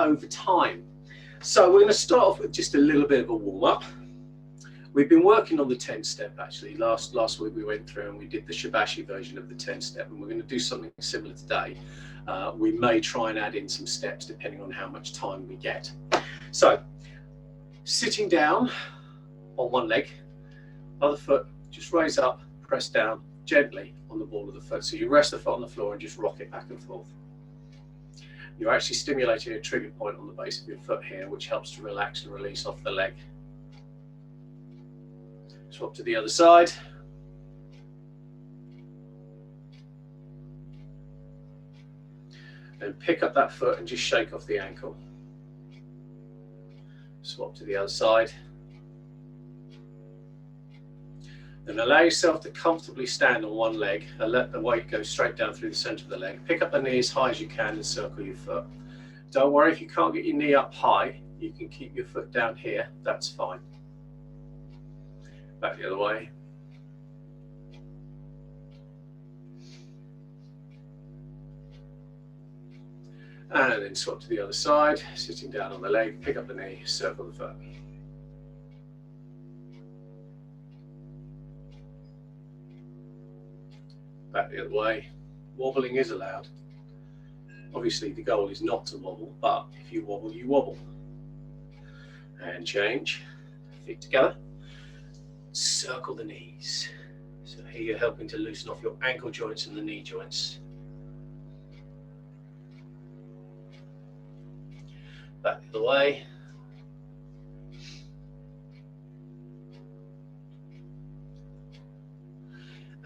over time. So we're going to start off with just a little bit of a warm-up. We've been working on the 10-step actually. Last week we went through and we did the Shibashi version of the 10-step, and we're going to do something similar today. We may try and add in some steps depending on how much time we get. So sitting down on one leg, other foot, just raise up, press down gently on the ball of the foot. So you rest the foot on the floor and just rock it back and forth. You're actually stimulating a trigger point on the base of your foot here, which helps to relax and release off the leg. Swap to the other side. And pick up that foot and just shake off the ankle. Swap to the other side. Then allow yourself to comfortably stand on one leg and let the weight go straight down through the center of the leg. Pick up the knee as high as you can and circle your foot. Don't worry if you can't get your knee up high, you can keep your foot down here, that's fine. Back the other way. And then swap to the other side, sitting down on the leg, pick up the knee, circle the foot. Back the other way. Wobbling is allowed. Obviously the goal is not to wobble, but if you wobble, you wobble. And change, feet together, circle the knees. So here you're helping to loosen off your ankle joints and the knee joints. Back the other way.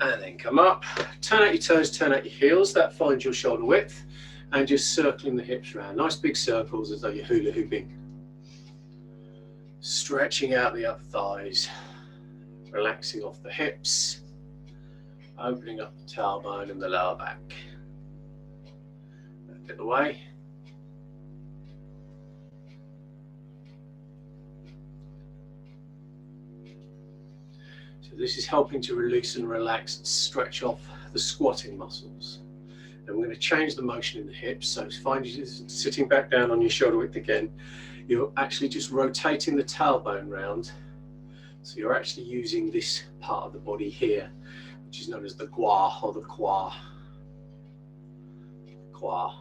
And then come up, turn out your toes, turn out your heels, that finds your shoulder width, and just circling the hips around. Nice big circles as though you're hula hooping. Stretching out the upper thighs, relaxing off the hips, opening up the tailbone and the lower back. Back the other way. This is helping to release and relax and stretch off the squatting muscles. And we're going to change the motion in the hips. So find you sitting back down on your shoulder width again. You're actually just rotating the tailbone round. So you're actually using this part of the body here, which is known as the gua or the qua. Qua.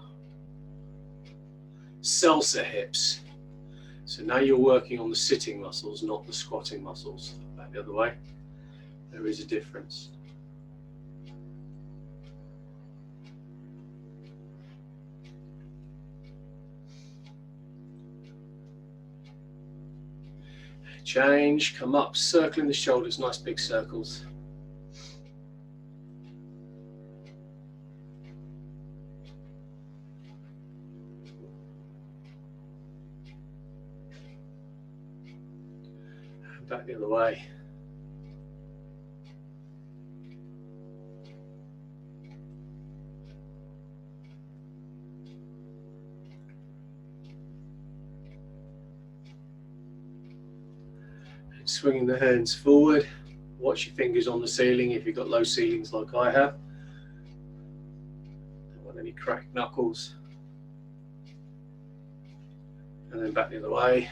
Salsa hips. So now you're working on the sitting muscles, not the squatting muscles. Back the other way. There is a difference. Change, come up, circling the shoulders, nice big circles. And back the other way. Swinging the hands forward, watch your fingers on the ceiling if you've got low ceilings like I have. Don't want any cracked knuckles. And then back the other way.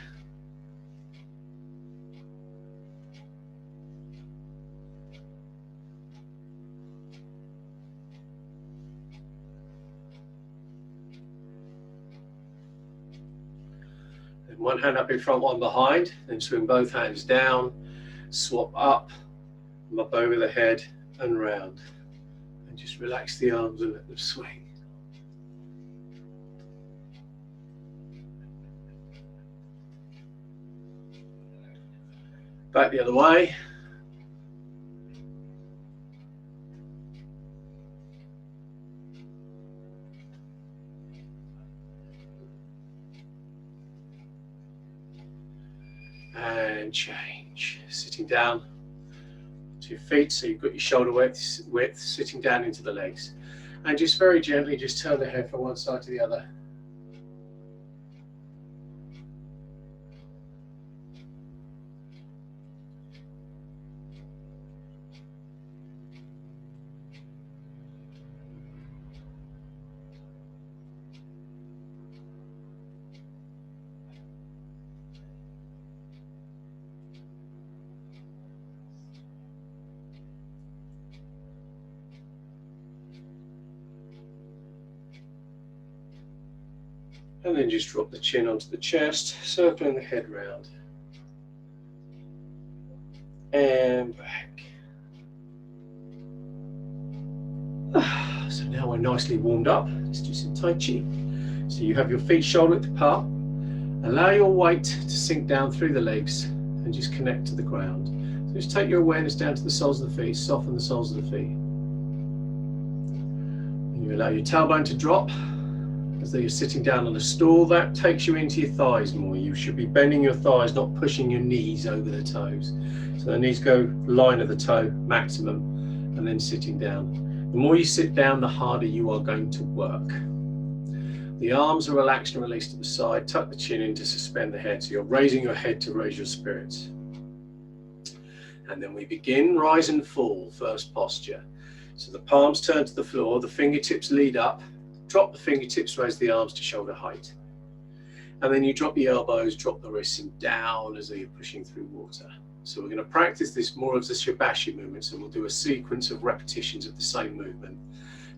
One hand up in front, one behind, then swing both hands down, swap up over the head and round. And just relax the arms and let them swing. Back the other way. And change. Sitting down to your feet, so you've got your shoulder width sitting down into the legs. And just very gently just turn the head from one side to the other. And then just drop the chin onto the chest, circling the head round. And back. So now we're nicely warmed up. Let's do some Tai Chi. So you have your feet shoulder width apart. Allow your weight to sink down through the legs and just connect to the ground. So just take your awareness down to the soles of the feet, soften the soles of the feet. And you allow your tailbone to drop as though you're sitting down on a stool. That takes you into your thighs more. You should be bending your thighs, not pushing your knees over the toes. So the knees go line of the toe maximum and then sitting down. The more you sit down, the harder you are going to work. The arms are relaxed and released to the side. Tuck the chin in to suspend the head. So you're raising your head to raise your spirits. And then we begin rise and fall, first posture. So the palms turn to the floor, the fingertips lead up. Drop the fingertips, raise the arms to shoulder height. And then you drop the elbows, drop the wrists and down as though you're pushing through water. So we're going to practice this more as a shibashi movement. So we'll do a sequence of repetitions of the same movement.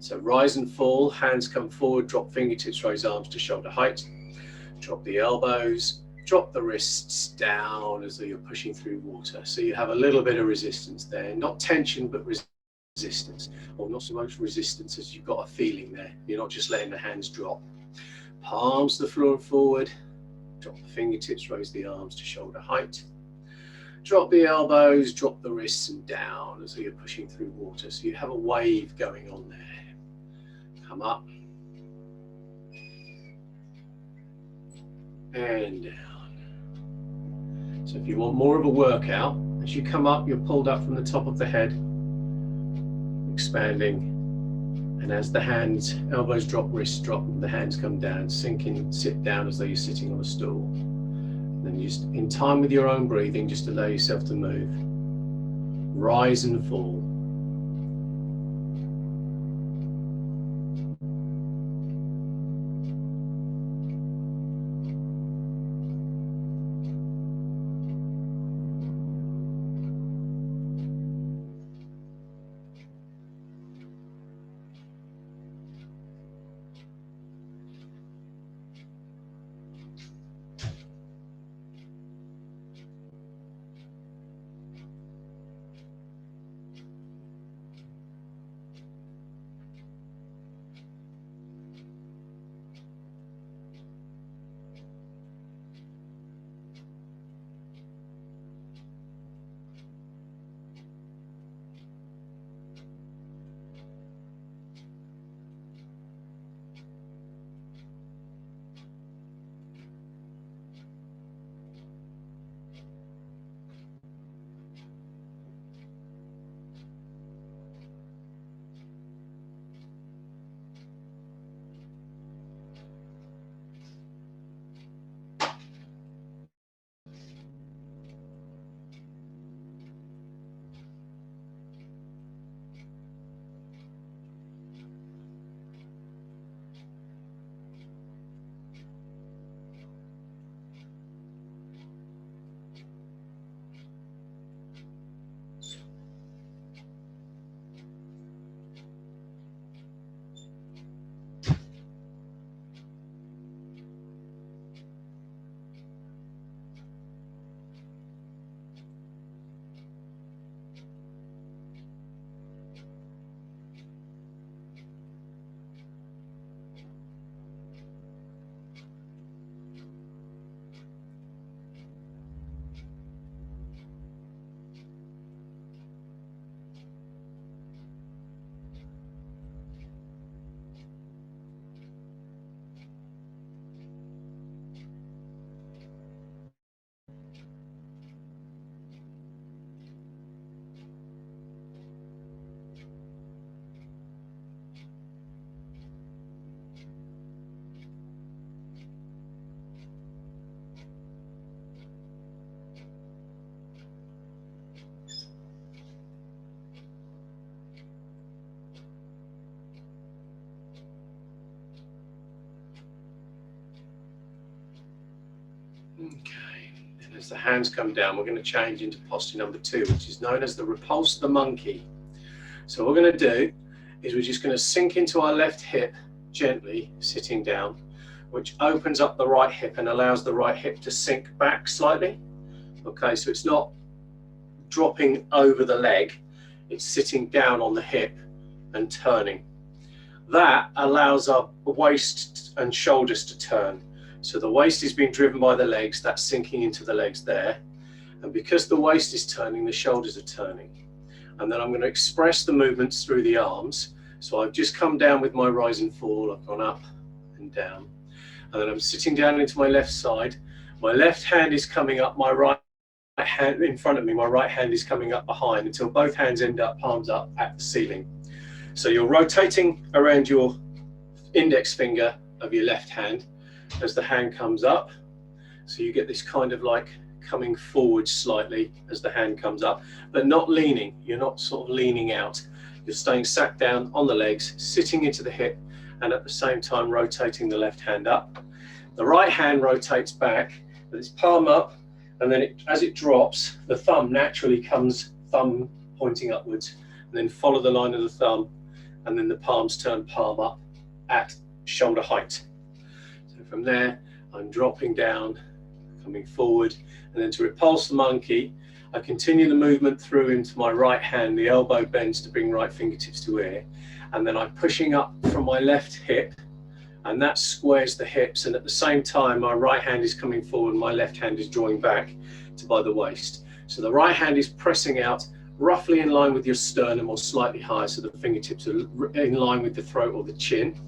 So rise and fall, hands come forward, drop fingertips, raise arms to shoulder height. Drop the elbows, drop the wrists down as though you're pushing through water. So you have a little bit of resistance there, not tension, but resistance, or not so much resistance as you've got a feeling there. You're not just letting the hands drop. Palms to the floor and forward, drop the fingertips, raise the arms to shoulder height. Drop the elbows, drop the wrists and down as though you're pushing through water. So you have a wave going on there. Come up and down. So if you want more of a workout, as you come up, you're pulled up from the top of the head, expanding. And as the hands, elbows drop, wrists drop, and the hands come down, sink in, sit down as though you're sitting on a stool. And then just in time with your own breathing, just allow yourself to move. Rise and fall. Okay, and as the hands come down, we're going to change into posture number 2, which is known as the repulse the monkey. So what we're going to do is we're just going to sink into our left hip gently, sitting down. which opens up the right hip and allows the right hip to sink back slightly. Okay, so it's not dropping over the leg, it's sitting down on the hip and turning. That allows our waist and shoulders to turn. So the waist is being driven by the legs, that's sinking into the legs there. And because the waist is turning, the shoulders are turning. And then I'm going to express the movements through the arms. So I've just come down with my rise and fall, I've gone up and down. And then I'm sitting down into my left side. My left hand is coming up, my right hand in front of me, my right hand is coming up behind until both hands end up palms up at the ceiling. So you're rotating around your index finger of your left hand as the hand comes up. So you get this kind of like coming forward slightly as the hand comes up, but not leaning. You're not sort of leaning out. You're staying sat down on the legs, sitting into the hip, and at the same time rotating the left hand up. The right hand rotates back, but it's palm up, and then as it drops, the thumb naturally comes, thumb pointing upwards, and then follow the line of the thumb, and then the palms turn palm up at shoulder height. So from there, I'm dropping down, coming forward, and then to repulse the monkey, I continue the movement through into my right hand, the elbow bends to bring right fingertips to ear, and then I'm pushing up from my left hip, and that squares the hips, and at the same time my right hand is coming forward, my left hand is drawing back to by the waist. So the right hand is pressing out roughly in line with your sternum or slightly higher, so the fingertips are in line with the throat or the chin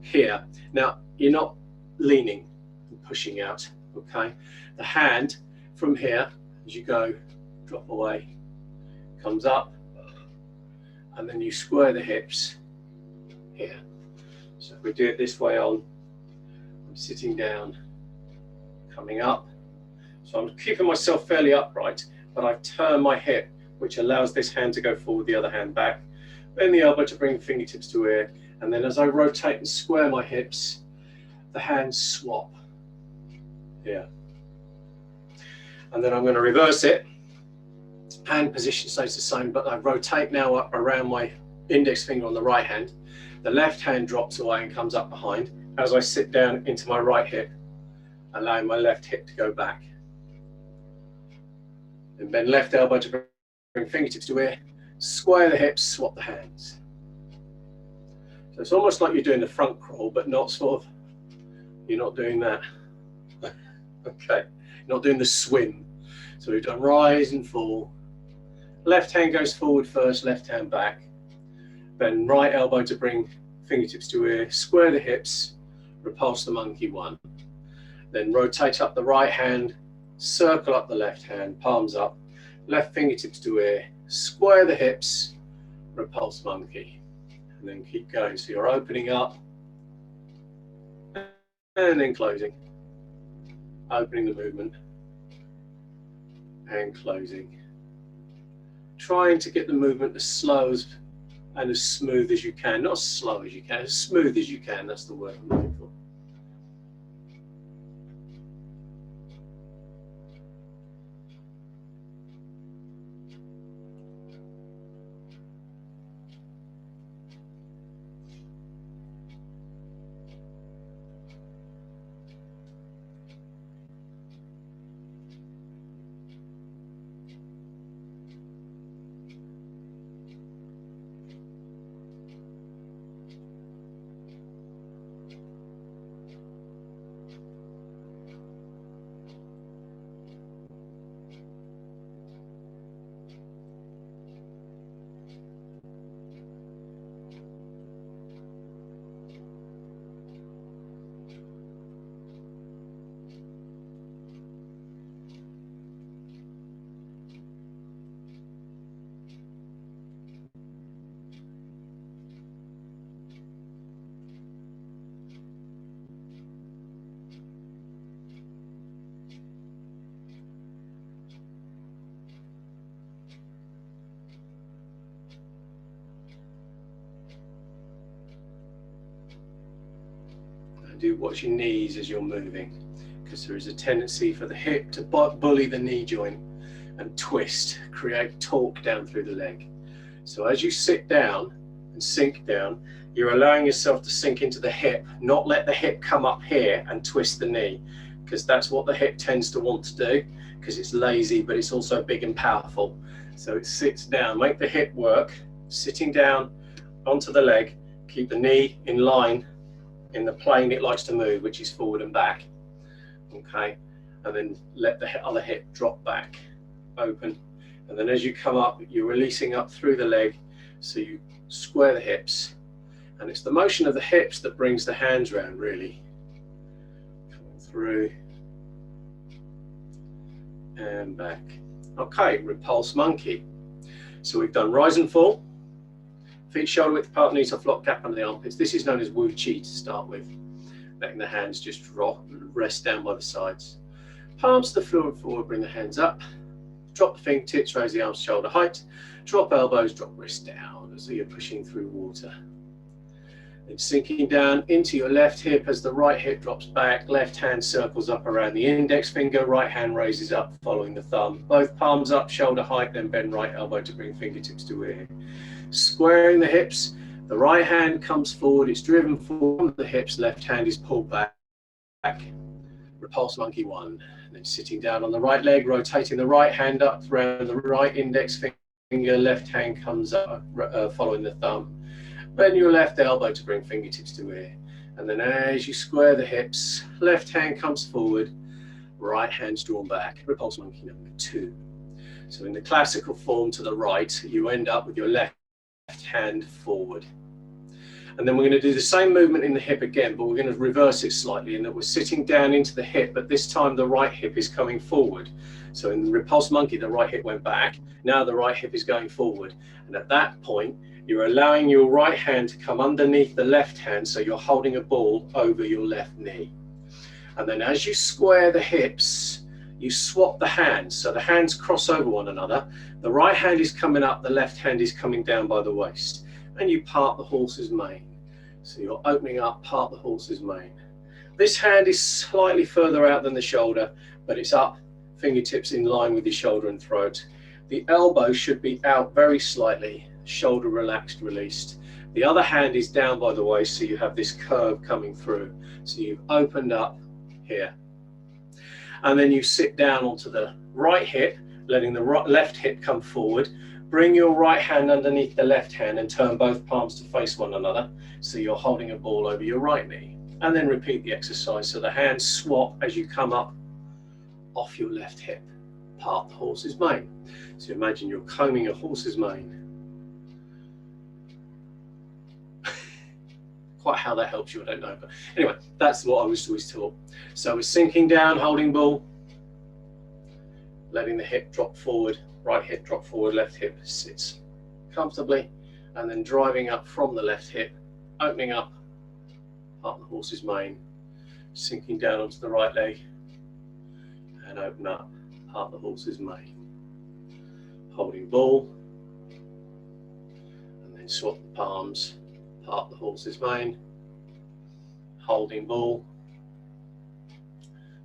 here. Now you're not leaning and pushing out, okay? The hand from here, as you go, drop away, comes up, and then you square the hips here. So if we do it this way on, I'm sitting down, coming up. So I'm keeping myself fairly upright, but I've turned my hip, which allows this hand to go forward, the other hand back. Bend the elbow to bring the fingertips to ear, and then as I rotate and square my hips, the hands swap here. And then I'm going to reverse it. Hand position stays the same, but I rotate now up around my index finger on the right hand. The left hand drops away and comes up behind as I sit down into my right hip, allowing my left hip to go back. Then bend left elbow to bring fingertips to ear, square the hips, swap the hands. So it's almost like you're doing the front crawl, but not sort of, you're not doing that. Okay, you're not doing the swim. So we've done rise and fall. Left hand goes forward first, left hand back. Bend right elbow to bring fingertips to ear, square the hips, repulse the monkey one. Then rotate up the right hand, circle up the left hand, palms up, left fingertips to ear, square the hips, repulse monkey. And then keep going. So you're opening up and then closing. Opening the movement and closing. Trying to get the movement as slow as and as smooth as you can. Not as slow as you can, as smooth as you can. That's the word I'm looking for. Do watch your knees as you're moving, because there is a tendency for the hip to bully the knee joint and twist, create torque down through the leg. So as you sit down, and sink down. You're allowing yourself to sink into the hip, not let the hip come up here and twist the knee, because that's what the hip tends to want to do, because it's lazy, but it's also big and powerful. So it sits down, make the hip work, sitting down onto the leg, keep the knee in line in the plane it likes to move, which is forward and back. Okay, and then let the other hip drop back, open, and then as you come up, you're releasing up through the leg, so you square the hips, and it's the motion of the hips that brings the hands round, really. Coming through and back. Okay, repulse monkey. So we've done rise and fall, feet shoulder width apart, knees off lock, gap under the armpits. This is known as Wu Chi to start with, letting the hands just rest down by the sides. Palms to the floor and forward, bring the hands up. Drop the fingertips, raise the arms shoulder height. Drop elbows, drop wrists down as you're pushing through water. Then sinking down into your left hip as the right hip drops back, left hand circles up around the index finger, right hand raises up following the thumb. Both palms up, shoulder height, then bend right elbow to bring fingertips to ear. Squaring the hips, the right hand comes forward, it's driven forward from the hips, left hand is pulled back. Repulse monkey 1. Then sitting down on the right leg, rotating the right hand up around the right index finger, left hand comes up following the thumb. Bend your left elbow to bring fingertips to ear. And then as you square the hips, left hand comes forward, right hand's drawn back. Repulse monkey number 2. So in the classical form to the right, you end up with your left hand forward. And then we're going to do the same movement in the hip again, but we're going to reverse it slightly in that we're sitting down into the hip, but this time the right hip is coming forward. So in the repulse monkey, the right hip went back. Now the right hip is going forward. And at that point, you're allowing your right hand to come underneath the left hand, so you're holding a ball over your left knee. And then as you square the hips, you swap the hands. So the hands cross over one another. The right hand is coming up, the left hand is coming down by the waist. And you part the horse's mane. So you're opening up, part the horse's mane. This hand is slightly further out than the shoulder, but it's up, fingertips in line with your shoulder and throat. The elbow should be out very slightly, shoulder relaxed, released. The other hand is down by the waist, so you have this curve coming through. So you've opened up here. And then you sit down onto the right hip, letting the left hip come forward. Bring your right hand underneath the left hand and turn both palms to face one another, so you're holding a ball over your right knee. And then repeat the exercise, so the hands swap as you come up off your left hip. Part the horse's mane. So imagine you're combing a horse's mane. Quite how that helps you, I don't know. But anyway, that's what I was always taught. So we're sinking down, holding ball, letting the hip drop forward, right hip drop forward, left hip sits comfortably, and then driving up from the left hip, opening up, part the horse's mane, sinking down onto the right leg, and open up, part the horse's mane. Holding ball, and then swap the palms, part the horse's mane, holding ball,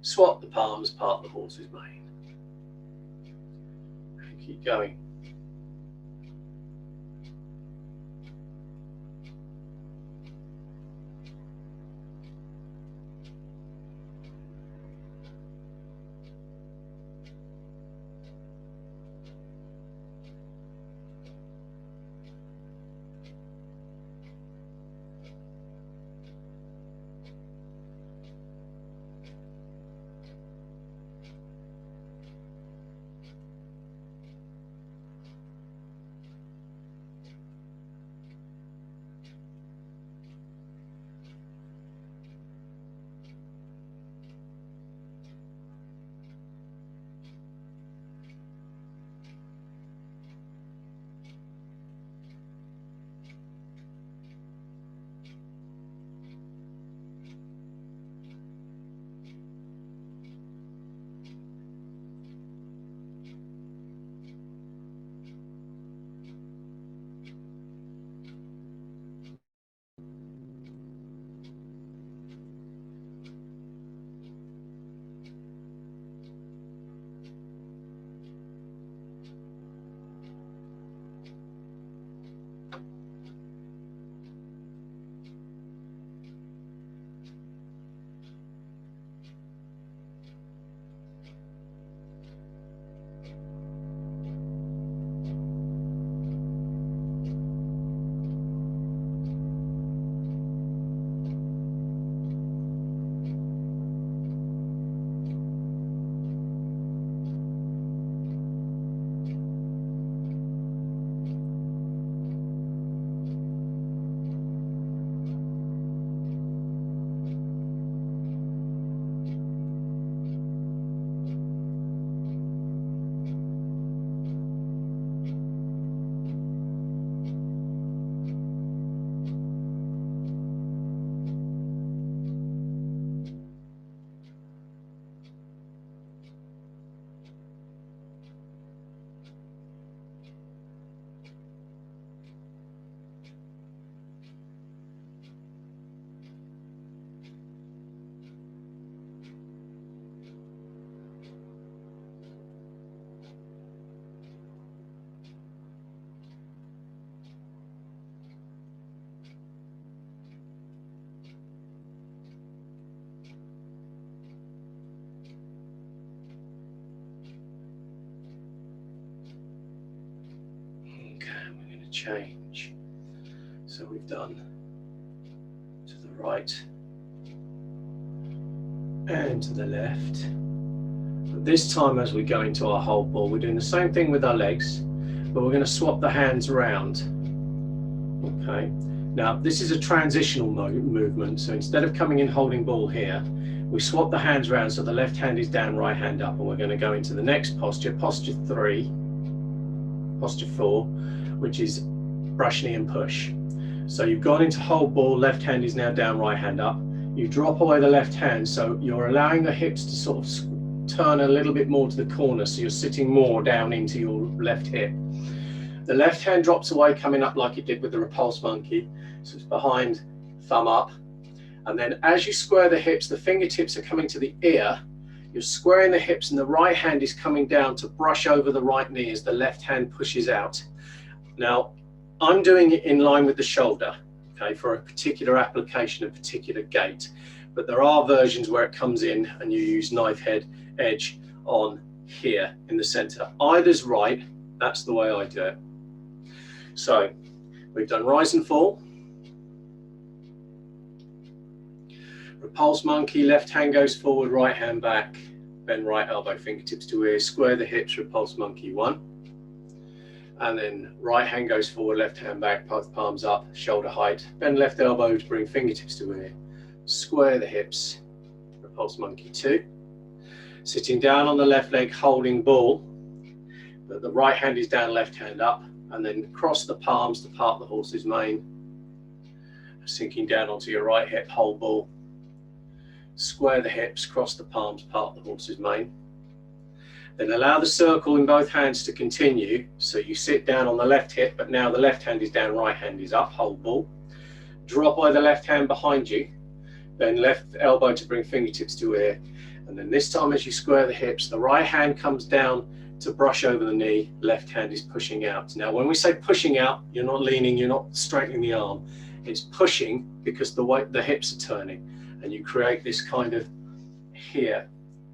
swap the palms, part the horse's mane. And keep going. to change. So we've done to the right and to the left. But this time, as we go into our hold ball, we're doing the same thing with our legs, but we're going to swap the hands around. Okay. Now this is a transitional movement, so instead of coming in holding ball here, we swap the hands around so the left hand is down, right hand up, and we're going to go into the next posture, posture 3, posture 4, which is brush knee and push. So you've gone into hold ball, left hand is now down, right hand up. You drop away the left hand, so you're allowing the hips to sort of turn a little bit more to the corner, so you're sitting more down into your left hip. The left hand drops away, coming up like it did with the repulse monkey, so it's behind, thumb up. And then as you square the hips, the fingertips are coming to the ear. You're squaring the hips and the right hand is coming down to brush over the right knee as the left hand pushes out. Now, I'm doing it in line with the shoulder, okay, for a particular application, a particular gait. But there are versions where it comes in and you use knife head edge on here in the center. Either's right, that's the way I do it. So we've done rise and fall. Repulse monkey, left hand goes forward, right hand back, bend right elbow, fingertips to ear, square the hips, repulse monkey 1. And then right hand goes forward, left hand back, palms up, shoulder height, bend left elbow to bring fingertips to ear, square the hips, repulse monkey 2. Sitting down on the left leg, holding ball, but the right hand is down, left hand up, and then cross the palms to part the horse's mane, sinking down onto your right hip, hold ball, square the hips, cross the palms, part the horse's mane. Then allow the circle in both hands to continue. So you sit down on the left hip, but now the left hand is down, right hand is up, hold ball. Drop away the left hand behind you, then left elbow to bring fingertips to ear. And then this time as you square the hips, the right hand comes down to brush over the knee, left hand is pushing out. Now when we say pushing out, you're not leaning, you're not straightening the arm. It's pushing because the way the hips are turning. And you create this kind of here,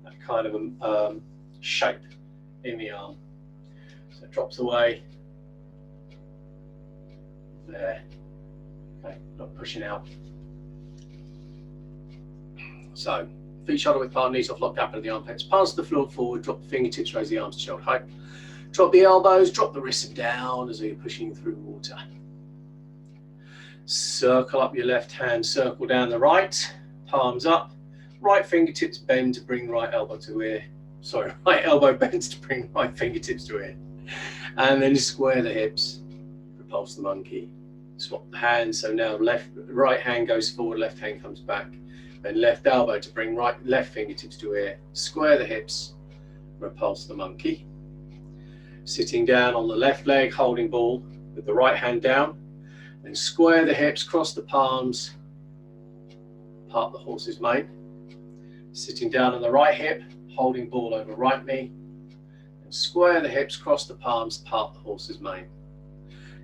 that kind of shape in the arm. So it drops away there. Okay, not pushing out. So feet shoulder width apart, knees off, locked up into the armpits, palms to the floor forward, drop the fingertips, raise the arms to shoulder height. Drop the elbows, drop the wrists down as you're pushing through water. Circle up your left hand, circle down the right. Palms up, right fingertips bend to bring right elbow to ear. Sorry, right elbow bends to bring right fingertips to ear. And then square the hips, repulse the monkey. Swap the hands, so now right hand goes forward, left hand comes back. Then left elbow to bring left fingertips to ear. Square the hips, repulse the monkey. Sitting down on the left leg, holding ball with the right hand down. Then square the hips, cross the palms, part the horse's mane. Sitting down on the right hip, holding ball over right knee. And square the hips, cross the palms, part the horse's mane.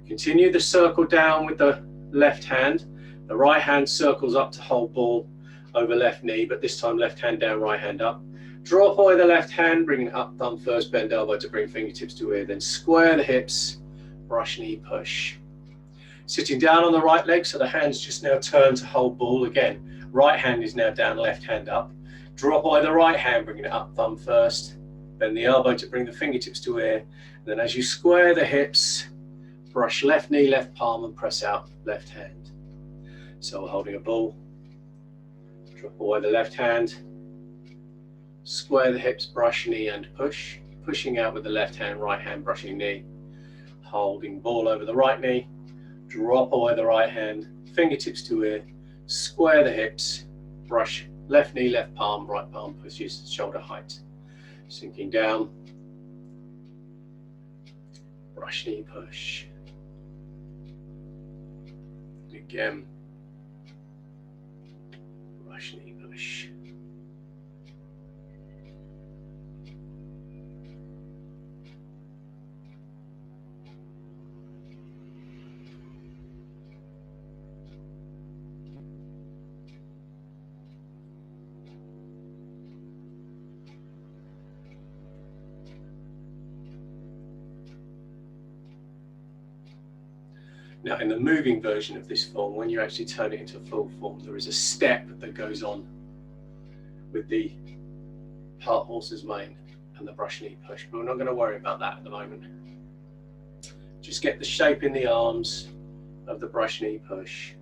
Continue the circle down with the left hand. The right hand circles up to hold ball over left knee, but this time left hand down, right hand up. Drop away the left hand, bring it up, thumb first, bend elbow to bring fingertips to ear. Then square the hips, brush knee, push. Sitting down on the right leg, so the hands just now turn to hold ball again. Right hand is now down, left hand up. Drop away the right hand, bringing it up, thumb first. Bend the elbow to bring the fingertips to ear. And then as you square the hips, brush left knee, left palm, and press out left hand. So we're holding a ball. Drop away the left hand. Square the hips, brush knee and push. Pushing out with the left hand, right hand brushing knee. Holding ball over the right knee. Drop away the right hand, fingertips to ear. Square the hips, brush left knee, left palm, right palm pushes shoulder height. Sinking down, brush knee, push. Again, brush knee, push. Now, in the moving version of this form, when you actually turn it into a full form, there is a step that goes on with the part horse's mane and the brush knee push, but we're not going to worry about that at the moment. Just get the shape in the arms of the brush knee push.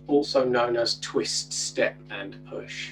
Also known as twist, step and push.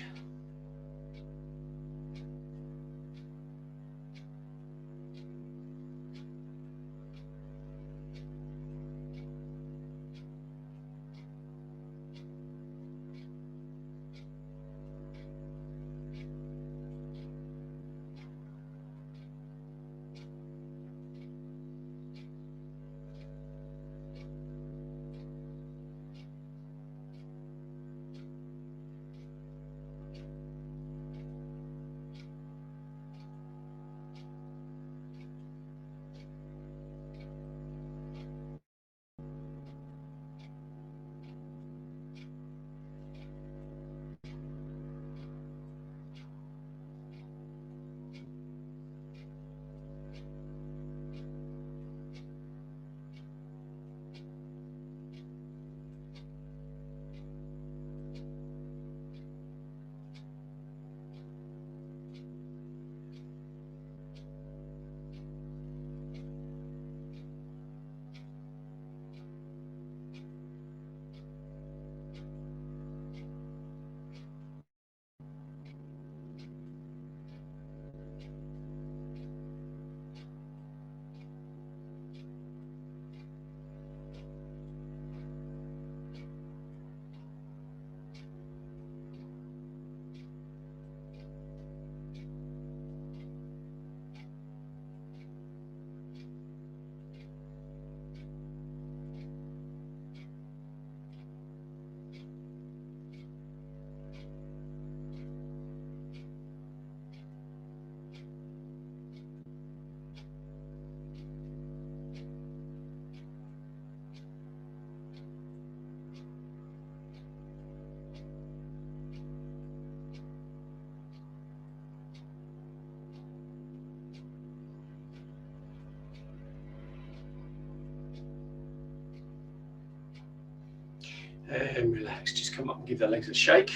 And relax, just come up and give the legs a shake.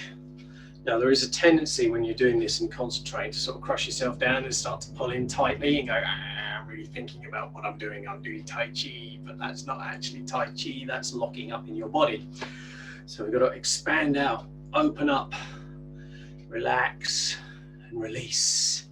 Now there is a tendency when you're doing this and concentrating to sort of crush yourself down and start to pull in tightly and go, I'm really thinking about what I'm doing Tai Chi, but that's not actually Tai Chi, that's locking up in your body. So we've got to expand out, open up, relax and release.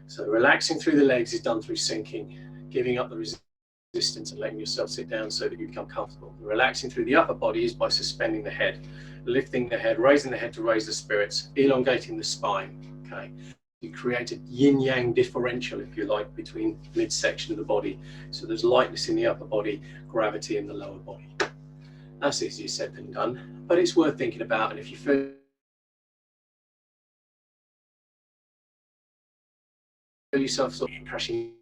So relaxing through the legs is done through sinking, giving up the resistance and letting yourself sit down so that you become comfortable. Relaxing through the upper body is by suspending the head, lifting the head, raising the head to raise the spirits, elongating the spine. Okay, you create a yin-yang differential, if you like, between midsection of the body. So there's lightness in the upper body, gravity in the lower body. That's easier said than done, but it's worth thinking about. And if you feel yourself sort of crashing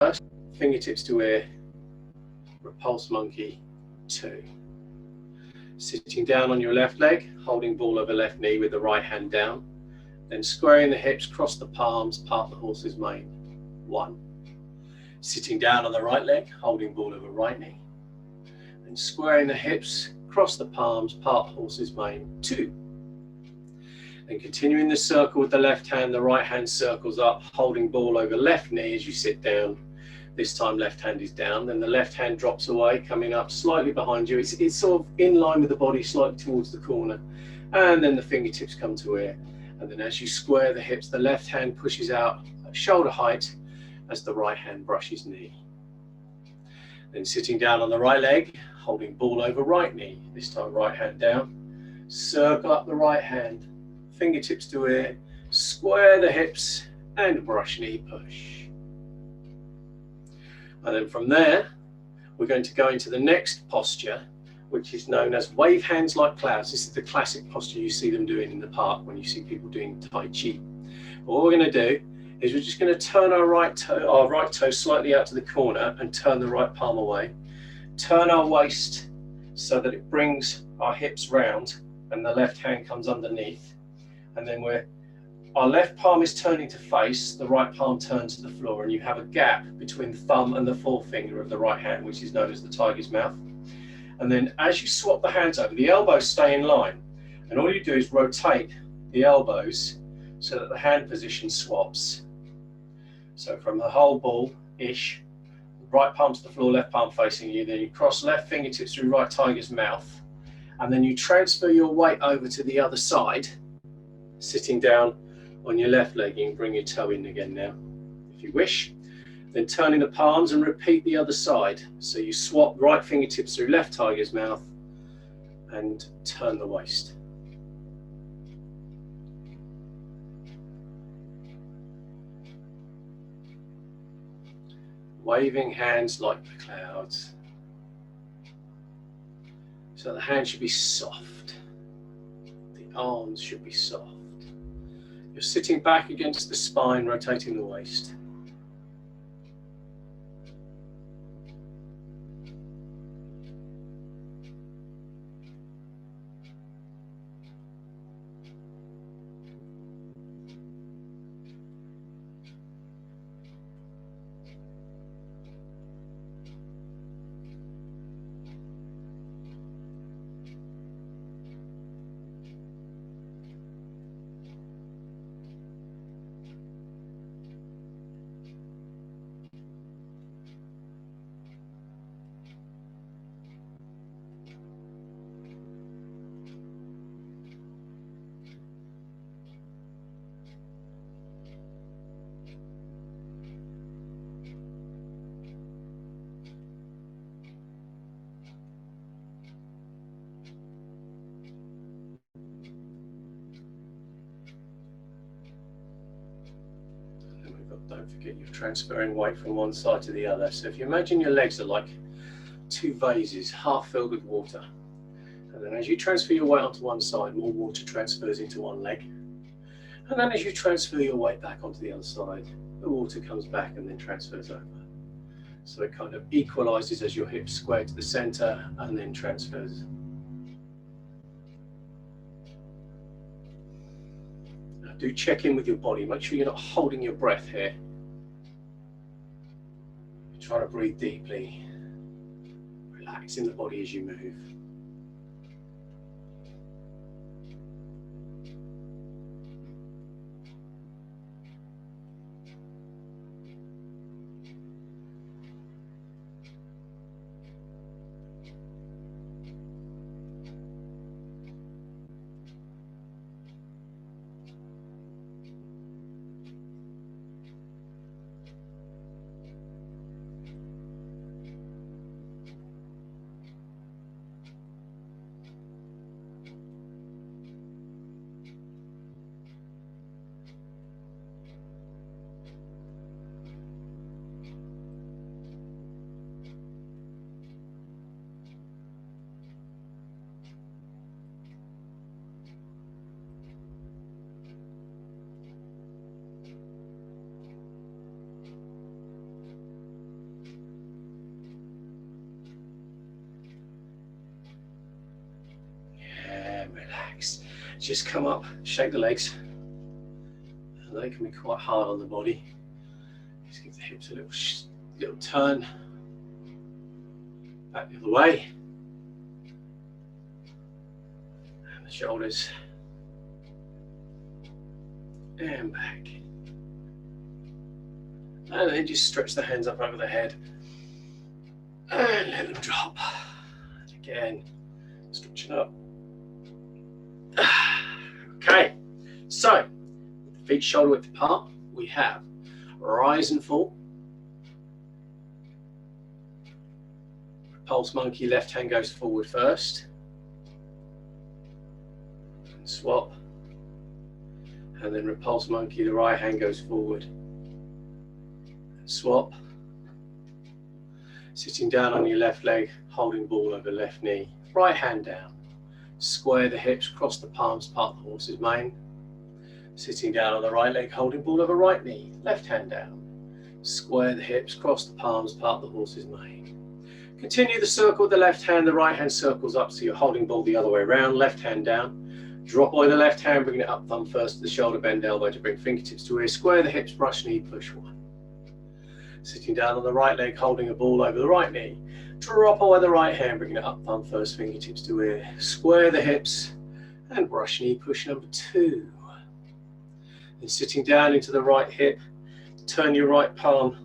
first, fingertips to ear, repulse monkey 2. Sitting down on your left leg, holding ball over left knee with the right hand down, then squaring the hips, cross the palms, part the horse's mane 1. Sitting down on the right leg, holding ball over right knee, then squaring the hips, cross the palms, part the horse's mane 2. Then continuing the circle with the left hand, the right hand circles up, holding ball over left knee as you sit down. This time left hand is down, then the left hand drops away, coming up slightly behind you. It's sort of in line with the body, slightly towards the corner. And then the fingertips come to ear. And then as you square the hips, the left hand pushes out at shoulder height as the right hand brushes knee. Then sitting down on the right leg, holding ball over right knee. This time right hand down. Circle up the right hand, fingertips to ear, square the hips and brush knee push. And then from there, we're going to go into the next posture, which is known as wave hands like clouds. This is the classic posture you see them doing in the park when you see people doing Tai Chi. But what we're going to do is we're just going to turn our right toe slightly out to the corner and turn the right palm away. Turn our waist so that it brings our hips round and the left hand comes underneath. And then our left palm is turning to face, the right palm turns to the floor, and you have a gap between the thumb and the forefinger of the right hand, which is known as the tiger's mouth. And then as you swap the hands over, the elbows stay in line. And all you do is rotate the elbows so that the hand position swaps. So from the whole ball-ish, right palm to the floor, left palm facing you, then you cross left fingertips through right tiger's mouth, and then you transfer your weight over to the other side, sitting down on your left leg. You can bring your toe in again now, if you wish. Then turning the palms and repeat the other side. So you swap right fingertips through left tiger's mouth and turn the waist. Waving hands like the clouds. So the hands should be soft. The arms should be soft. You're sitting back against the spine, rotating the waist. Don't forget you're transferring weight from one side to the other. So if you imagine your legs are like two vases, half filled with water. And then as you transfer your weight onto one side, more water transfers into one leg. And then as you transfer your weight back onto the other side, the water comes back and then transfers over. So it kind of equalizes as your hips square to the center and then transfers. Now do check in with your body. Make sure you're not holding your breath here. Try to breathe deeply. Relax in the body as you move. Relax. Just come up, shake the legs. They can be quite hard on the body. Just give the hips a little turn. Back the other way. And the shoulders. And back. And then just stretch the hands up over the head. And let them drop. And again, stretching up. Okay, so with the feet shoulder width apart, we have rise and fall. Pulse monkey, left hand goes forward first. And swap. And then repulse monkey, the right hand goes forward. And swap. Sitting down on your left leg, holding ball over left knee, right hand down. Square the hips, cross the palms, part the horse's mane. Sitting down on the right leg, holding ball over right knee, left hand down. Square the hips, cross the palms, part the horse's mane. Continue the circle with the left hand, the right hand circles up, so you're holding ball the other way around, left hand down. Drop by the left hand, bringing it up, thumb first to the shoulder, bend elbow to bring fingertips to ear, square the hips, brush knee, push one. Sitting down on the right leg, holding a ball over the right knee. Drop by the right hand, bringing it up, thumb first, fingertips to ear, square the hips, and brush knee, push number 2. Then sitting down into the right hip, turn your right palm.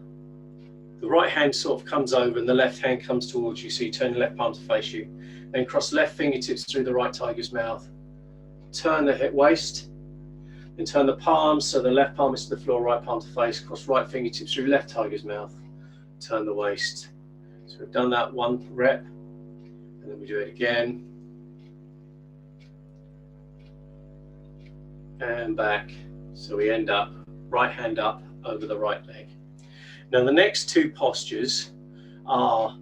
The right hand sort of comes over and the left hand comes towards you, so you turn your left palm to face you. Then cross left fingertips through the right tiger's mouth. Turn the hip waist. Then turn the palms, so the left palm is to the floor, right palm to face. Cross right fingertips through left tiger's mouth. Turn the waist. So we've done that 1 rep. And then we do it again. And back. So we end up right hand up over the right leg. Now the next 2 postures are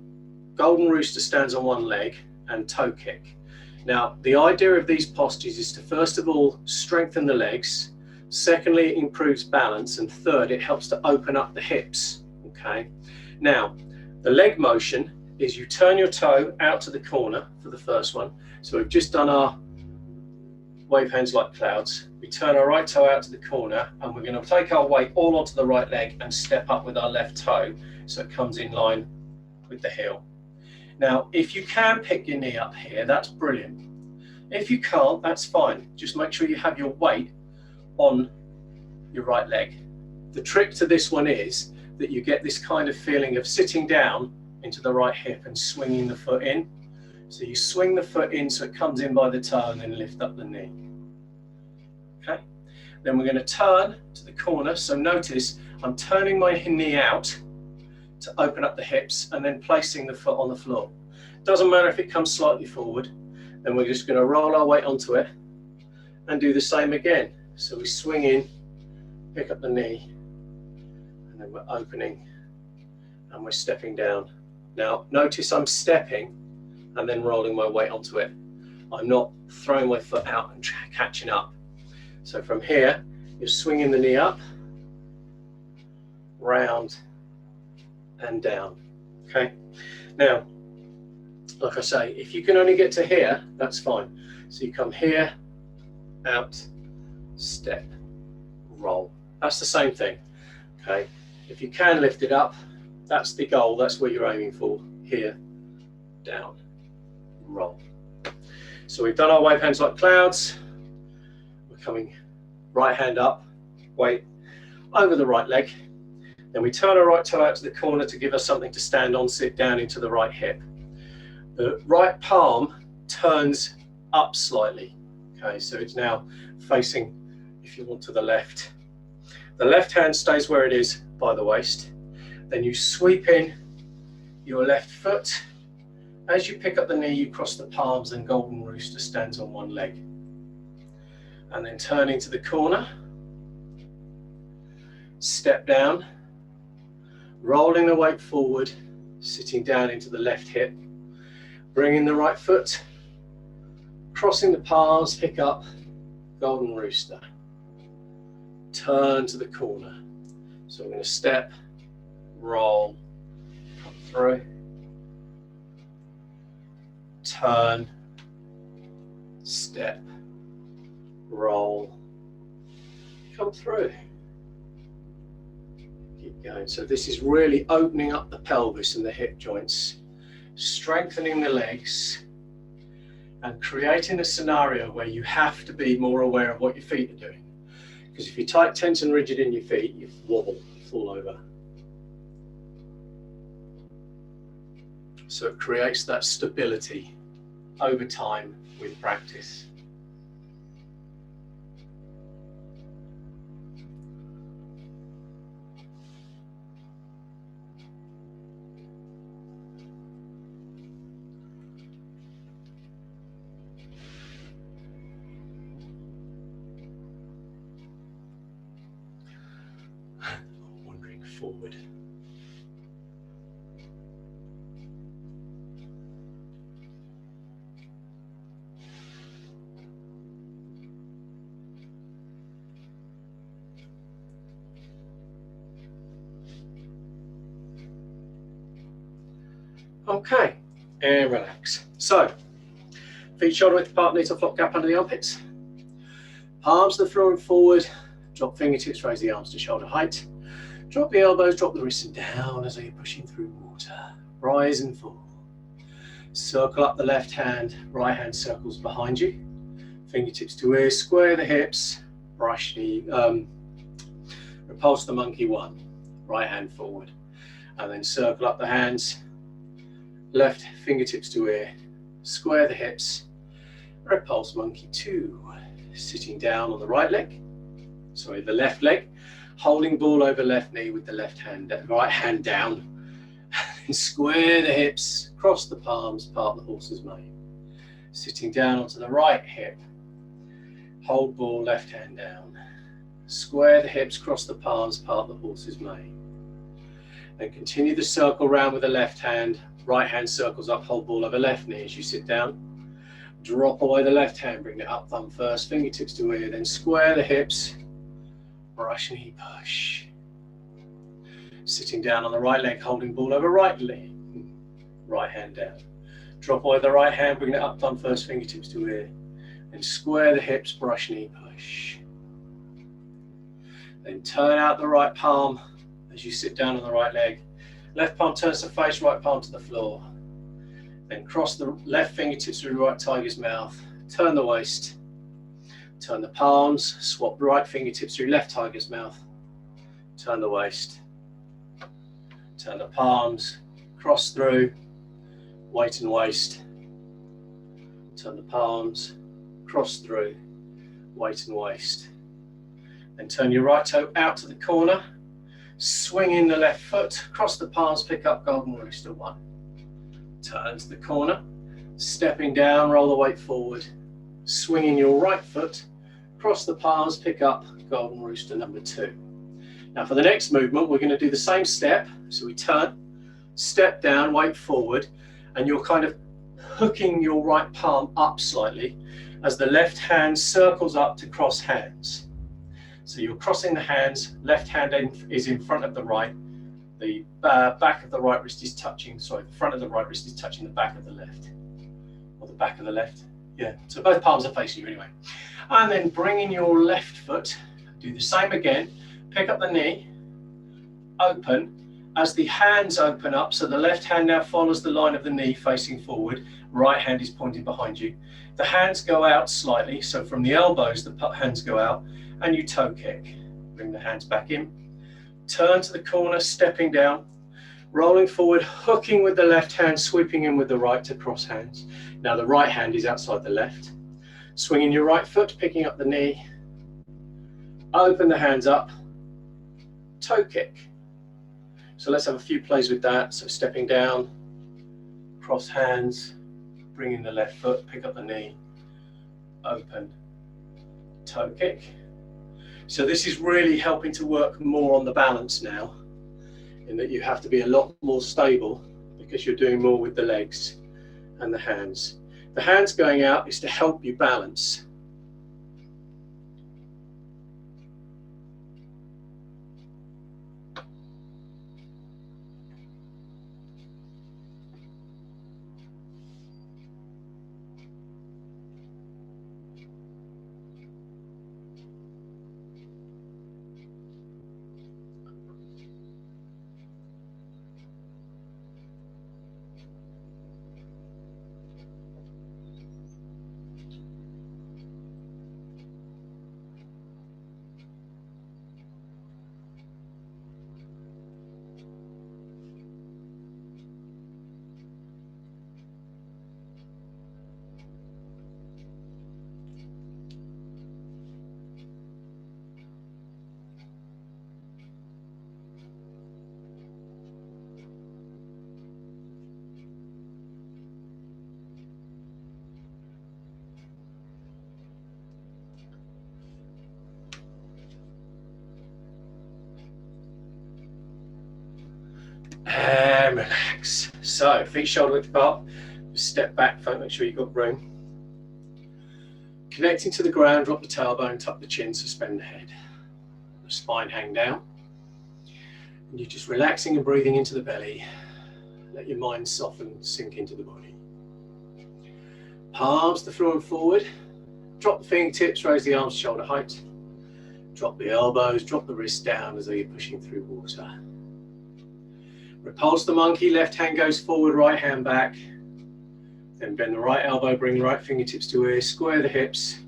golden rooster stands on one leg and toe kick. Now the idea of these postures is to first of all strengthen the legs, secondly it improves balance, and third it helps to open up the hips. Okay. Now the leg motion is you turn your toe out to the corner for the first one. So we've just done our wave hands like clouds. We turn our right toe out to the corner and we're going to take our weight all onto the right leg and step up with our left toe so it comes in line with the heel. Now if you can pick your knee up here, that's brilliant. If you can't, that's fine. Just make sure you have your weight on your right leg. The trick to this one is that you get this kind of feeling of sitting down into the right hip and swinging the foot in. So you swing the foot in so it comes in by the toe and then lift up the knee. Okay, then we're going to turn to the corner. So notice I'm turning my knee out to open up the hips and then placing the foot on the floor. Doesn't matter if it comes slightly forward, then we're just going to roll our weight onto it and do the same again. So we swing in, pick up the knee, and then we're opening and we're stepping down. Now notice I'm stepping and then rolling my weight onto it. I'm not throwing my foot out and catching up. So from here, you're swinging the knee up, round and down. Okay. Now, like I say, if you can only get to here, that's fine. So you come here, out, step, roll. That's the same thing. Okay. If you can lift it up, that's the goal. That's where you're aiming for. Here, down, roll. So we've done our wave hands like clouds. We're coming right hand up, weight over the right leg. Then we turn our right toe out to the corner to give us something to stand on, sit down into the right hip. The right palm turns up slightly. Okay, so it's now facing, if you want, to the left. The left hand stays where it is by the waist. Then you sweep in your left foot. As you pick up the knee, you cross the palms and golden rooster stands on one leg. And then turning to the corner, step down, rolling the weight forward, sitting down into the left hip, bringing the right foot, crossing the palms, pick up, golden rooster. Turn to the corner. So I'm going to step, roll, come through, turn, step, roll, come through. Keep going. So this is really opening up the pelvis and the hip joints, strengthening the legs, and creating a scenario where you have to be more aware of what your feet are doing. Because if you're tight, tense and rigid in your feet, you wobble, fall over. So it creates that stability over time with practice. Wandering forward. Okay, and relax. So, feet shoulder width apart, knees to flop, gap under the armpits. Palms to the floor and forward. Drop fingertips, raise the arms to shoulder height. Drop the elbows, drop the wrists and down as though you're pushing through water. Rise and fall. Circle up the left hand, right hand circles behind you. Fingertips to ears, square the hips, brush knee, repulse the monkey one. Right hand forward. And then circle up the hands, left fingertips to ear, square the hips, repulse monkey two. Sitting down on the right leg, sorry, the left leg, holding ball over left knee with the left hand, right hand down, and square the hips, cross the palms, part the horse's mane. Sitting down onto the right hip, hold ball, left hand down, square the hips, cross the palms, part the horse's mane. Then continue the circle round with the left hand, right hand circles up, hold ball over left knee as you sit down. Drop away the left hand, bring it up, thumb first, fingertips to ear, then square the hips, brush knee push. Sitting down on the right leg, holding ball over right leg, right hand down. Drop away the right hand, bring it up, thumb first, fingertips to ear, then square the hips, brush knee push. Then turn out the right palm as you sit down on the right leg. Left palm turns to face, right palm to the floor. Then cross the left fingertips through right tiger's mouth, turn the waist, turn the palms, swap right fingertips through left tiger's mouth, turn the waist, turn the palms, cross through, weight and waist, turn the palms, cross through, weight and waist. Then turn your right toe out to the corner, swing in the left foot, cross the palms, pick up golden rooster one. Turn to the corner, stepping down, roll the weight forward, swinging your right foot, cross the palms, pick up golden rooster number two. Now for the next movement, we're going to do the same step. So we turn, step down, weight forward, and you're kind of hooking your right palm up slightly as the left hand circles up to cross hands. So you're crossing the hands, left hand is in front of the right. The back of the right wrist is touching, sorry, the front of the right wrist is touching the back of the left. Or the back of the left, yeah. So both palms are facing you anyway. And then bring in your left foot, do the same again. Pick up the knee, open. As the hands open up, so the left hand now follows the line of the knee facing forward, right hand is pointing behind you. The hands go out slightly, so from the elbows, the hands go out, and you toe kick. Bring the hands back in. Turn to the corner, stepping down, rolling forward, hooking with the left hand, sweeping in with the right to cross hands. Now the right hand is outside the left. Swinging your right foot, picking up the knee, open the hands up, toe kick. So let's have a few plays with that. So stepping down, cross hands, bring in the left foot, pick up the knee, open, toe kick. So this is really helping to work more on the balance now, in that you have to be a lot more stable because you're doing more with the legs and the hands. The hands going out is to help you balance. And relax. So feet shoulder width apart. Just step back, make sure you've got room. Connecting to the ground, drop the tailbone, tuck the chin, suspend the head. The spine hang down. And you're just relaxing and breathing into the belly. Let your mind soften, sink into the body. Palms to the floor and forward. Drop the fingertips, raise the arms to shoulder height. Drop the elbows, drop the wrists down as though you're pushing through water. Repulse the monkey, left hand goes forward, right hand back. Then bend the right elbow, bring the right fingertips to ear, square the hips.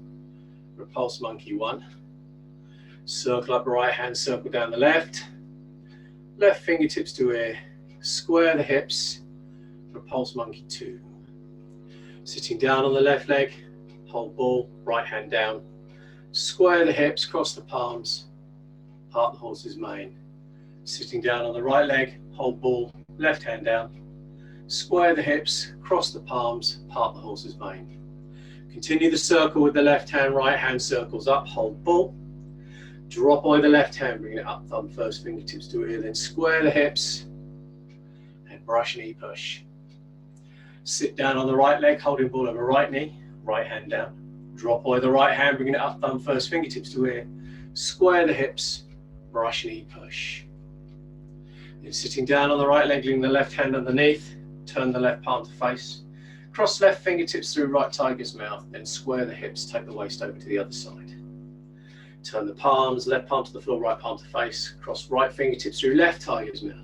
Repulse monkey 1. Circle up the right hand, circle down the left. Left fingertips to ear, square the hips. Repulse monkey 2. Sitting down on the left leg, hold ball, right hand down. Square the hips, cross the palms, part the horse's mane. Sitting down on the right leg, hold ball, left hand down. Square the hips, cross the palms, part the horse's mane. Continue the circle with the left hand, right hand circles up, hold ball. Drop by the left hand, bring it up, thumb first, fingertips to ear, then square the hips and brush knee push. Sit down on the right leg, holding ball over right knee, right hand down. Drop by the right hand, bringing it up, thumb first, fingertips to ear. Square the hips, brush knee push. Then sitting down on the right leg, leaving the left hand underneath, turn the left palm to face. Cross left fingertips through right tiger's mouth, then square the hips, take the waist over to the other side. Turn the palms, left palm to the floor, right palm to face. Cross right fingertips through left tiger's mouth.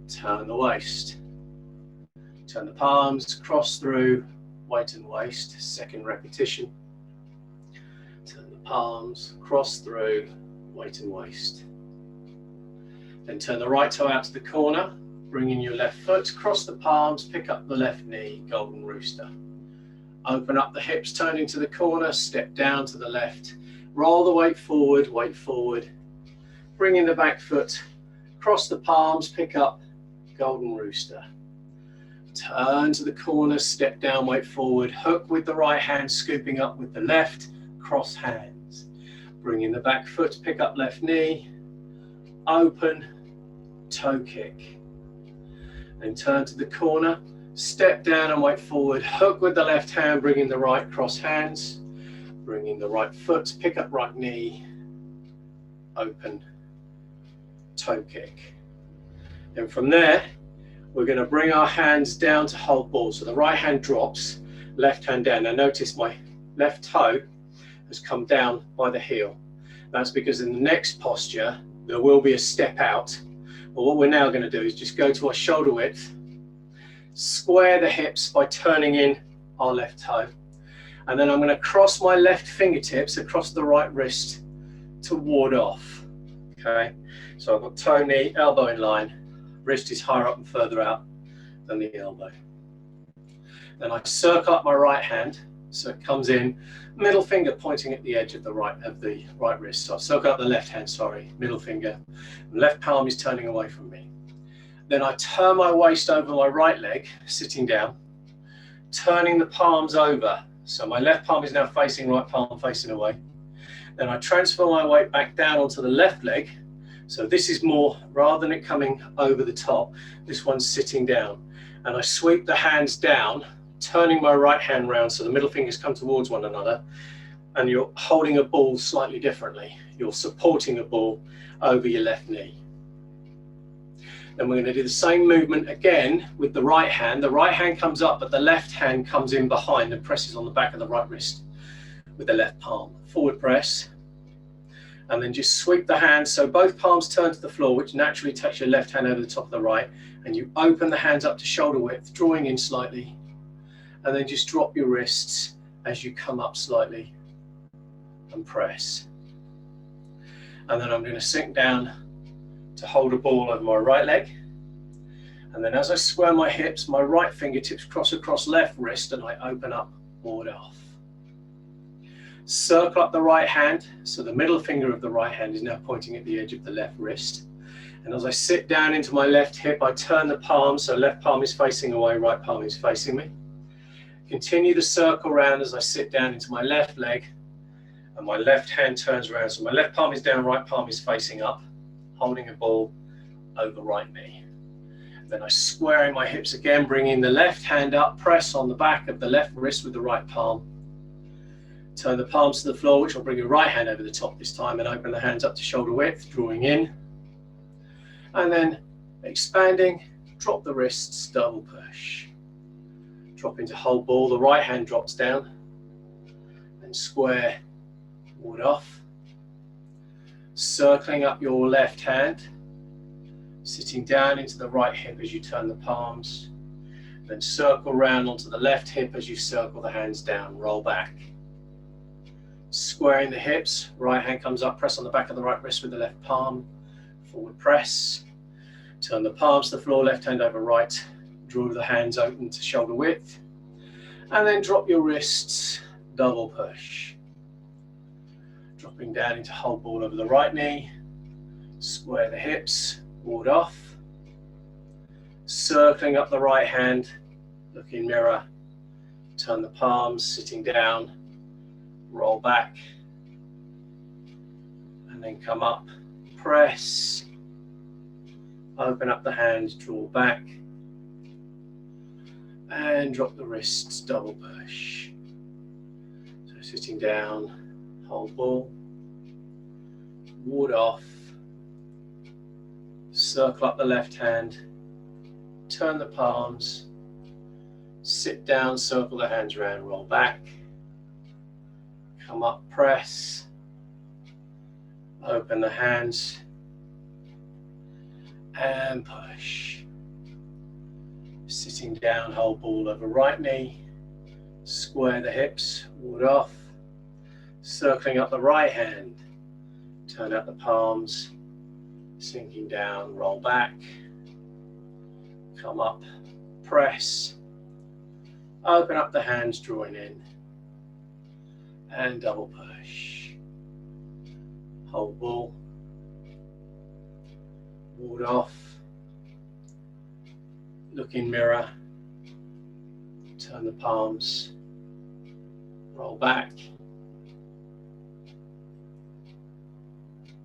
Turn the waist. Turn the palms, cross through, weight and waist, second repetition. Turn the palms, cross through, weight and waist. Then turn the right toe out to the corner, bring in your left foot, cross the palms, pick up the left knee, golden rooster. Open up the hips, turn into the corner, step down to the left, roll the weight forward, bring in the back foot, cross the palms, pick up, golden rooster. Turn to the corner, step down, weight forward, hook with the right hand, scooping up with the left, cross hands. Bring in the back foot, pick up left knee, open, toe kick. Then turn to the corner, step down and weight forward, hook with the left hand, bring in the right, cross hands. Bring in the right foot, pick up right knee, open, toe kick. And from there, we're going to bring our hands down to hold ball. So the right hand drops, left hand down. Now notice my left toe has come down by the heel. That's because in the next posture, there will be a step out. But what we're now going to do is just go to our shoulder width, square the hips by turning in our left toe. And then I'm going to cross my left fingertips across the right wrist to ward off. Okay, so I've got toe, knee, elbow in line. Wrist is higher up and further out than the elbow. Then I circle up my right hand, so it comes in, middle finger pointing at the edge of the right wrist. So I circle up the left hand, middle finger. Left palm is turning away from me. Then I turn my waist over my right leg, sitting down, turning the palms over. So my left palm is now facing, right palm facing away. Then I transfer my weight back down onto the left leg. So this is more, rather than it coming over the top, this one's sitting down. And I sweep the hands down, turning my right hand round so the middle fingers come towards one another. And you're holding a ball slightly differently. You're supporting a ball over your left knee. Then we're going to do the same movement again with the right hand. The right hand comes up, but the left hand comes in behind and presses on the back of the right wrist with the left palm. Forward press. And then just sweep the hands so both palms turn to the floor, which naturally takes your left hand over the top of the right. And you open the hands up to shoulder width, drawing in slightly. And then just drop your wrists as you come up slightly and press. And then I'm going to sink down to hold a ball over my right leg. And then as I square my hips, my right fingertips cross across left wrist and I open up, ward off. Circle up the right hand, so the middle finger of the right hand is now pointing at the edge of the left wrist. And as I sit down into my left hip, I turn the palm, so left palm is facing away, right palm is facing me. Continue the circle round as I sit down into my left leg, and my left hand turns around, so my left palm is down, right palm is facing up, holding a ball over right knee. Then I square in my hips again, bringing the left hand up, press on the back of the left wrist with the right palm. Turn the palms to the floor, which will bring your right hand over the top this time, and open the hands up to shoulder width, drawing in. And then expanding, drop the wrists, double push. Drop into whole ball, the right hand drops down, and square, ward off. Circling up your left hand, sitting down into the right hip as you turn the palms, then circle round onto the left hip as you circle the hands down, roll back. Squaring the hips, right hand comes up, press on the back of the right wrist with the left palm, forward press. Turn the palms to the floor, left hand over right, draw the hands open to shoulder width, and then drop your wrists, double push. Dropping down into whole ball over the right knee, square the hips, ward off. Circling up the right hand, look in mirror, turn the palms, sitting down, roll back, and then come up, press, open up the hands, draw back, and drop the wrists, double push. So sitting down, hold ball, ward off, circle up the left hand, turn the palms, sit down, circle the hands around, roll back, come up, press, open the hands, and push. Sitting down, hold ball over right knee, square the hips, ward off, circling up the right hand, turn out the palms, sinking down, roll back, come up, press, open up the hands, drawing in, and double push. Hold ball, ward off, look in mirror, turn the palms, roll back,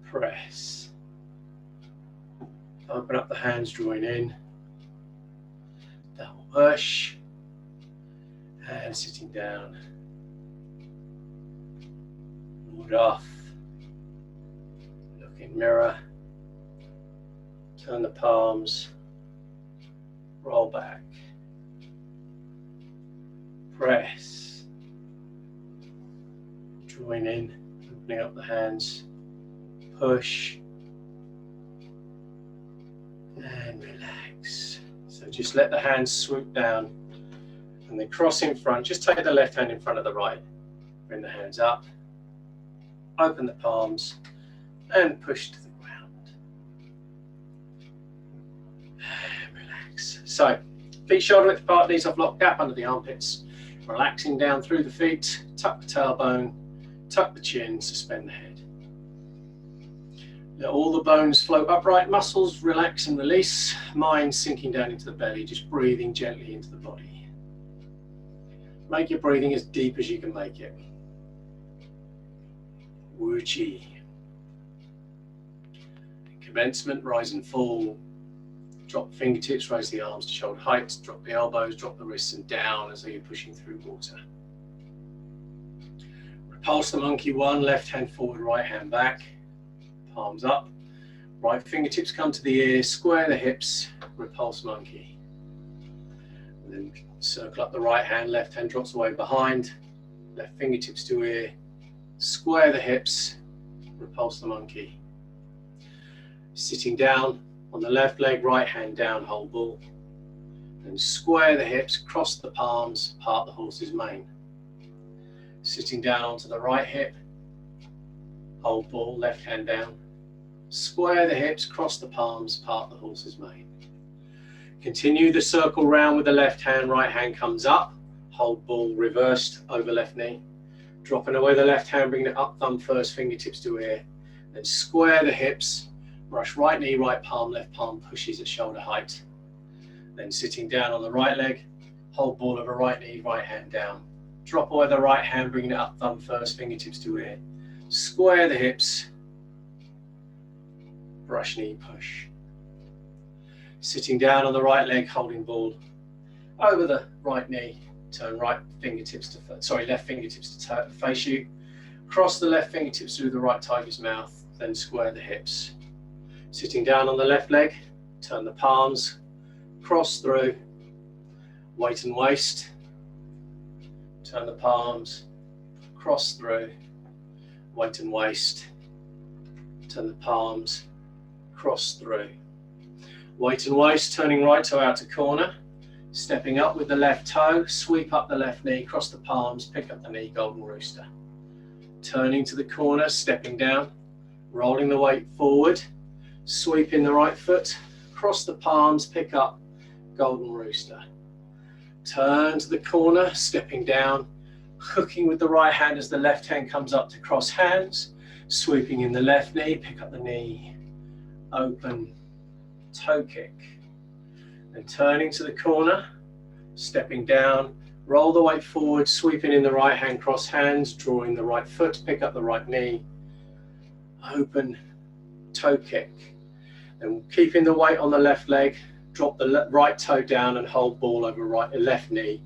press, open up the hands, drawing in, double push, and sitting down, ward off, look in mirror, turn the palms, roll back, press, drawing in, opening up the hands, push, and relax. So just let the hands swoop down and then cross in front. Just take the left hand in front of the right, bring the hands up, open the palms, and push to the ground. And relax. So, feet shoulder width apart, knees off lock, gap under the armpits. Relaxing down through the feet, tuck the tailbone, tuck the chin, suspend the head. Let all the bones float upright, muscles relax and release, mind sinking down into the belly, just breathing gently into the body. Make your breathing as deep as you can make it. Wu Chi. Commencement, rise and fall. Drop fingertips, raise the arms to shoulder height, drop the elbows, drop the wrists and down as though you're pushing through water. Repulse the monkey one, left hand forward, right hand back, palms up. Right fingertips come to the ear, square the hips, repulse monkey. And then circle up the right hand, left hand drops away behind, left fingertips to ear, square the hips, repulse the monkey. Sitting down on the left leg, right hand down, hold ball. Then square the hips, cross the palms, part the horse's mane. Sitting down onto the right hip, hold ball, left hand down. Square the hips, cross the palms, part the horse's mane. Continue the circle round with the left hand, right hand comes up, hold ball reversed over left knee. Dropping away the left hand, bringing it up, thumb first, fingertips to ear. Then square the hips, brush right knee, right palm, left palm pushes at shoulder height. Then sitting down on the right leg, hold ball over right knee, right hand down. Drop away the right hand, bringing it up, thumb first, fingertips to ear. Square the hips, brush knee, push. Sitting down on the right leg, holding ball over the right knee, turn right fingertips to, left fingertips to face you. Cross the left fingertips through the right tiger's mouth, then square the hips. Sitting down on the left leg, turn the palms, cross through, weight and waist, turn the palms, cross through, weight and waist, turn the palms, cross through, weight and waist, turning right toe out to corner, stepping up with the left toe, sweep up the left knee, cross the palms, pick up the knee, golden rooster. Turning to the corner, stepping down, rolling the weight forward, sweeping the right foot, cross the palms, pick up, golden rooster. Turn to the corner, stepping down, hooking with the right hand as the left hand comes up to cross hands, sweeping in the left knee, pick up the knee, open, toe kick. Then turning to the corner, stepping down, roll the weight forward, sweeping in the right hand, cross hands, drawing the right foot, pick up the right knee, open, toe kick. Then keeping the weight on the left leg, drop the right toe down and hold ball over left knee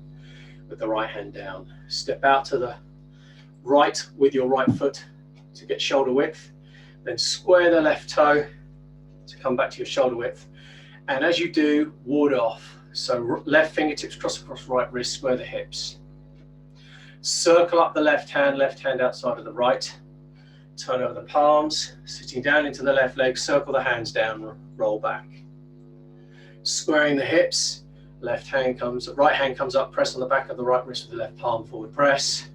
with the right hand down. Step out to the right with your right foot to get shoulder width. Then square the left toe to come back to your shoulder width. And as you do, ward off. So left fingertips cross across right wrist, square the hips. Circle up the left hand outside of the right. Turn over the palms, sitting down into the left leg, circle the hands down, roll back. Squaring the hips, right hand comes up, press on the back of the right wrist with the left palm, forward press.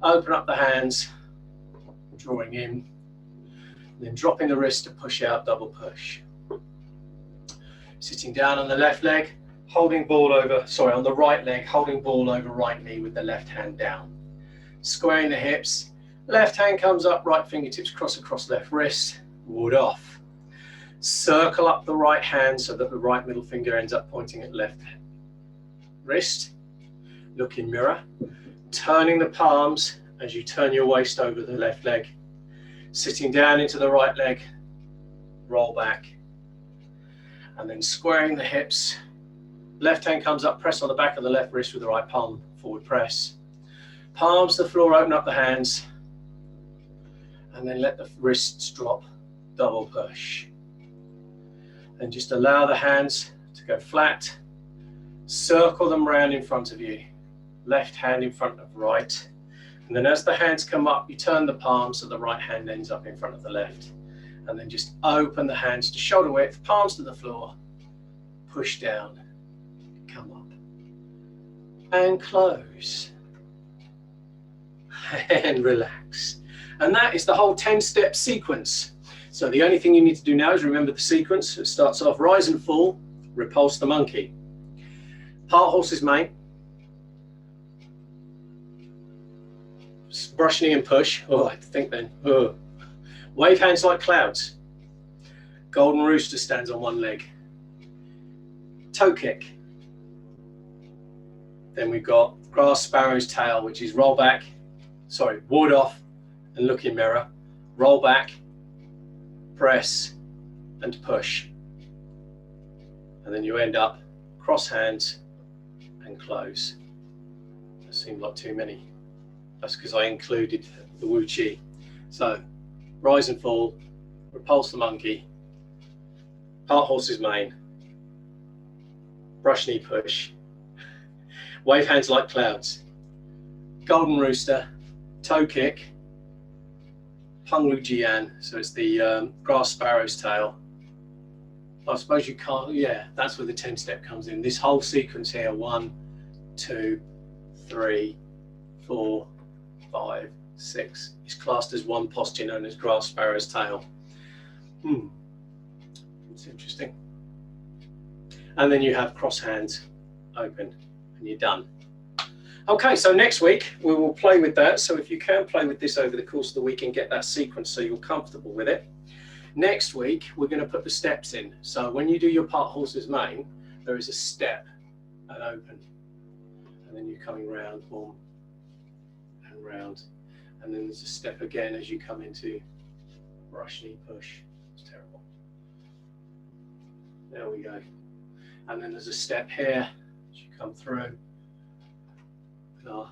Open up the hands, drawing in, then dropping the wrist to push out, double push. Sitting down on the left leg, on the right leg, holding ball over right knee with the left hand down. Squaring the hips, left hand comes up, right fingertips cross across left wrist, ward off. Circle up the right hand so that the right middle finger ends up pointing at left wrist. Look in mirror. Turning the palms as you turn your waist over the left leg. Sitting down into the right leg, roll back. And then squaring the hips, left hand comes up, press on the back of the left wrist with the right palm, forward press. Palms to the floor, open up the hands, and then let the wrists drop, double push. And just allow the hands to go flat, circle them round in front of you, left hand in front of right. And then as the hands come up, you turn the palms so the right hand ends up in front of the left. And then just open the hands to shoulder width, palms to the floor, push down, come up, and close, and relax. And that is the whole 10-step sequence. So the only thing you need to do now is remember the sequence. It starts off rise and fall, repulse the monkey, part horse's mane, brush knee and push. Oh, I have to think then. Oh. Wave hands like clouds. Golden rooster stands on one leg. Toe kick. Then we've got grass sparrow's tail, which is ward off and look in mirror. Roll back, press and push. And then you end up cross hands and close. That seemed like too many. That's because I included the Wu Chi. So rise and fall, repulse the monkey, part horse's mane, brush knee push, wave hands like clouds, golden rooster, toe kick, Hung Lu Jian, so it's the grass sparrow's tail. I suppose you can't, yeah, that's where the 10-step comes in. This whole sequence here, 1, 2, 3, 4, 5, 6, is classed as one posture known as grass sparrow's tail. It's interesting. And then you have cross hands, open, and you're done. Okay, so next week we will play with that. So if you can play with this over the course of the week and get that sequence so you're comfortable with it. Next week, we're going to put the steps in. So when you do your part horse's mane, there is a step and open. And then you're coming round, boom, and round. And then there's a step again as you come into brush knee push. It's terrible. There we go. And then there's a step here as you come through. With our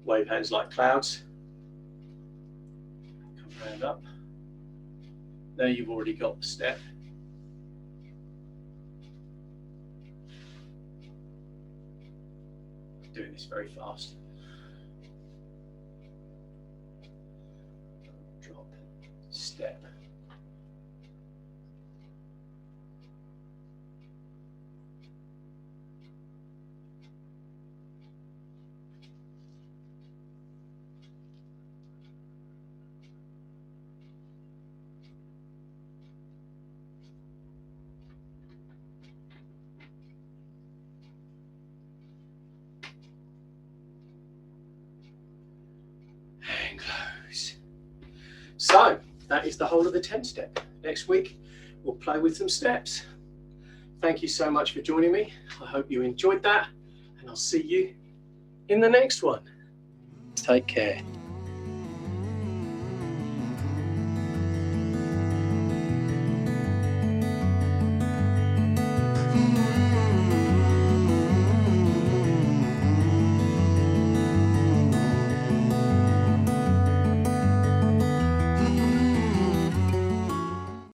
wave hands like clouds. Come round up. There you've already got the step. doing this very fast. Drop, step. And close. So that is the whole of the 10 step. Next week we'll play with some steps. Thank you so much for joining me. I hope you enjoyed that, and I'll see you in the next one. Take care.